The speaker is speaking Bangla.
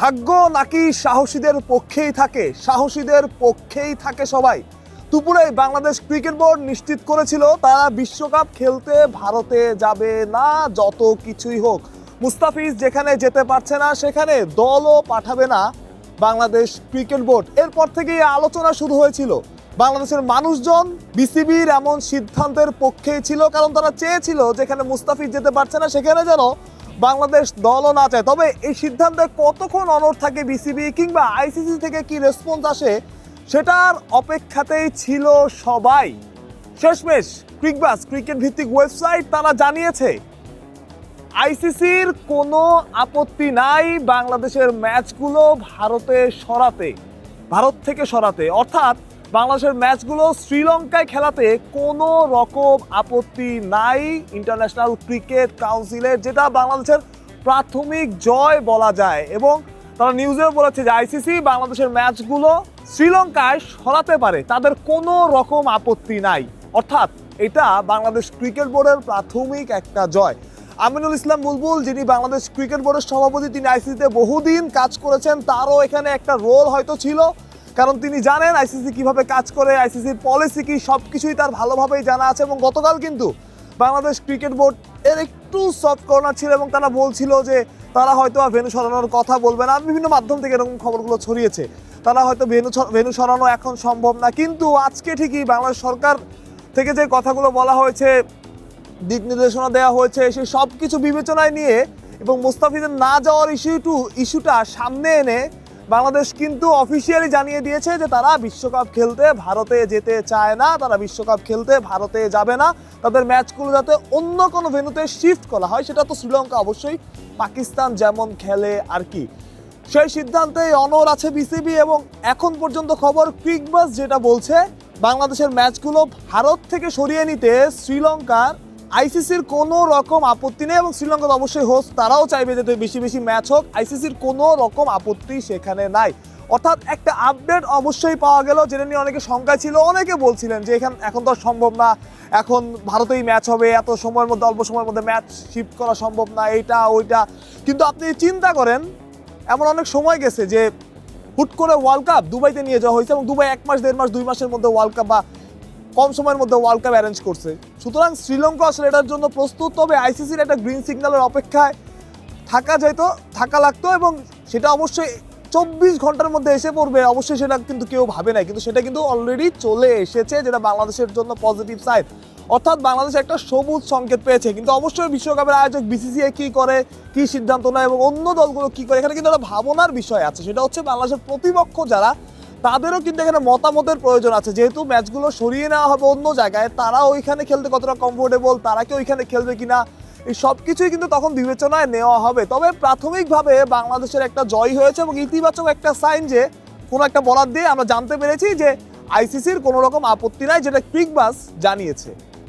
ভাগ্য নাকি সাহসীদের পক্ষেই থাকে, সাহসীদের পক্ষেই থাকে সবাই। দুপুরে বাংলাদেশ ক্রিকেট বোর্ড নিশ্চিত করেছিল তারা বিশ্বকাপ খেলতে ভারতে যাবে না, যত কিছুই হোক। মুস্তাফিজ যেখানে যেতে পারছে না সেখানে দলও পাঠাবে না বাংলাদেশ ক্রিকেট বোর্ড। এরপর থেকেই আলোচনা শুরু হয়েছিল। বাংলাদেশের মানুষজন বিসিবির এমন সিদ্ধান্তের পক্ষেই ছিল, কারণ তারা চেয়েছিল যেখানে মুস্তাফিজ যেতে পারছে না সেখানে যেন বাংলাদেশ দলও না চায়। তবে এই সিদ্ধান্তে কতক্ষণ অনড় থাকে বিসিবি কিংবা আইসিসি থেকে কি রেসপন্স আসে সেটার অপেক্ষাতেই ছিল সবাই। শেষমেশ ক্রিকবাস ক্রিকেট ভিত্তিক ওয়েবসাইট তারা জানিয়েছে আইসিসির কোনো আপত্তি নাই বাংলাদেশের ম্যাচগুলো ভারত থেকে সরাতে, অর্থাৎ বাংলাদেশের ম্যাচগুলো শ্রীলঙ্কায় খেলাতে কোনো রকম আপত্তি নাই ইন্টারন্যাশনাল ক্রিকেট কাউন্সিলের, যেটা বাংলাদেশের প্রাথমিক জয় বলা যায়। এবং তারা নিউজেও বলেছে যে আইসিসি বাংলাদেশের ম্যাচগুলো শ্রীলঙ্কায় সরাতে পারে, তাদের কোনো রকম আপত্তি নাই। অর্থাৎ এটা বাংলাদেশ ক্রিকেট বোর্ডের প্রাথমিক একটা জয়। আমিনুল ইসলাম বুলবুল, যিনি বাংলাদেশ ক্রিকেট বোর্ডের সভাপতি, তিনি আইসিসিতে বহুদিন কাজ করেছেন, তারও এখানে একটা রোল হয়তো ছিল, কারণ তিনি জানেন আইসিসি কিভাবে কাজ করে, আইসিসির পলিসি কি, সব কিছুই তার ভালোভাবেই জানা আছে। এবং গতকাল কিন্তু বাংলাদেশ ক্রিকেট বোর্ড এর একটু সফট কর্নার ছিল এবং তারা বলছিল যে তারা হয়তো ভেন্যু সরানোর কথা বলবে না। বিভিন্ন মাধ্যম থেকে এরকম খবরগুলো ছড়িয়েছে, তারা হয়তো ভেন্যু সরানো এখন সম্ভব না। কিন্তু আজকে ঠিকই বাংলাদেশ সরকার থেকে যে কথাগুলো বলা হয়েছে, দিক নির্দেশনা দেওয়া হয়েছে, সেই সব কিছু বিবেচনায় নিয়ে এবং মুস্তাফিজের না যাওয়ার ইস্যুটা সামনে এনে বাংলাদেশ কিন্তু অফিসিয়ালি জানিয়ে দিয়েছে যে তারা বিশ্বকাপ খেলতে ভারতে যেতে চায় না, তারা বিশ্বকাপ খেলতে ভারতে যাবে না। তাদের ম্যাচগুলো যাতে অন্য কোনো ভেন্যুতে শিফট করা হয়, সেটা তো শ্রীলঙ্কা অবশ্যই পাকিস্তান যেমন খেলে আর কি, সেই সিদ্ধান্তে অনড় আছে বিসিবি। এবং এখন পর্যন্ত খবর ক্রিকবাস যেটা বলছে, বাংলাদেশের ম্যাচগুলো ভারত থেকে সরিয়ে নিতে শ্রীলঙ্কার আইসিসির কোনো রকম আপত্তি নেই। এবং শ্রীলঙ্কা তো অবশ্যই হোস্ট, তারাও চাইবে যাতে বেশি বেশি ম্যাচ হোক, আইসিসির কোনো রকম আপত্তি সেখানে নাই। অর্থাৎ একটা আপডেট অবশ্যই পাওয়া গেল, যেটা নিয়ে অনেকে শঙ্কায় ছিল। অনেকে বলছিলেন যে এখন তো সম্ভব না, এখন ভারতেই ম্যাচ হবে, এত সময়ের মধ্যে, অল্প সময়ের মধ্যে ম্যাচ শিফট করা সম্ভব না, এইটা ওইটা। কিন্তু আপনি চিন্তা করেন, এমন অনেক সময় গেছে যে হুট করে ওয়ার্ল্ড কাপ দুবাইতে নিয়ে যাওয়া হয়েছে এবং দুবাই 1 মাস 1.5 মাস 2 মাসের মধ্যে ওয়ার্ল্ড কাপ বা কম সময়ের মধ্যে ওয়ার্ল্ড কাপ অ্যারেঞ্জ করছে। সুতরাং শ্রীলঙ্কা আসলে এটার জন্য প্রস্তুত। তবে আইসিসির একটা গ্রিন সিগন্যালের অপেক্ষায় থাকা লাগতো এবং সেটা অবশ্যই 24 ঘন্টার মধ্যে এসে পড়বে, অবশ্যই সেটা কিন্তু কেউ ভাবে নাই, কিন্তু সেটা কিন্তু অলরেডি চলে এসেছে, যেটা বাংলাদেশের জন্য পজিটিভ সাইড। অর্থাৎ বাংলাদেশ একটা সবুজ সংকেত পেয়েছে। কিন্তু অবশ্যই বিশ্বকাপের আয়োজক বিসিসিআই কি করে, কি সিদ্ধান্ত নেয় এবং অন্য দলগুলো কি করে, এখানে কিন্তু একটা ভাবনার বিষয় আছে। সেটা হচ্ছে বাংলাদেশের প্রতিপক্ষ যারা, তাদেরও কিন্তু এখানে মতামতের প্রয়োজন আছে। যেহেতু ম্যাচগুলো সরিয়ে নেওয়া হবে অন্য জায়গায়, তারা ওইখানে খেলতে কতটা কমফোর্টেবল, তারা কি ওইখানে খেলবে কিনা, এই সব কিছুই কিন্তু তখন বিবেচনায় নেওয়া হবে। তবে প্রাথমিকভাবে বাংলাদেশের একটা জয় হয়েছে এবং ইতিবাচক একটা সাইন যে কোনো একটা বলার দিয়ে আমরা জানতে পেরেছি যে আইসিসির কোনো রকম আপত্তি নাই, যেটা ক্রিকবাস জানিয়েছে।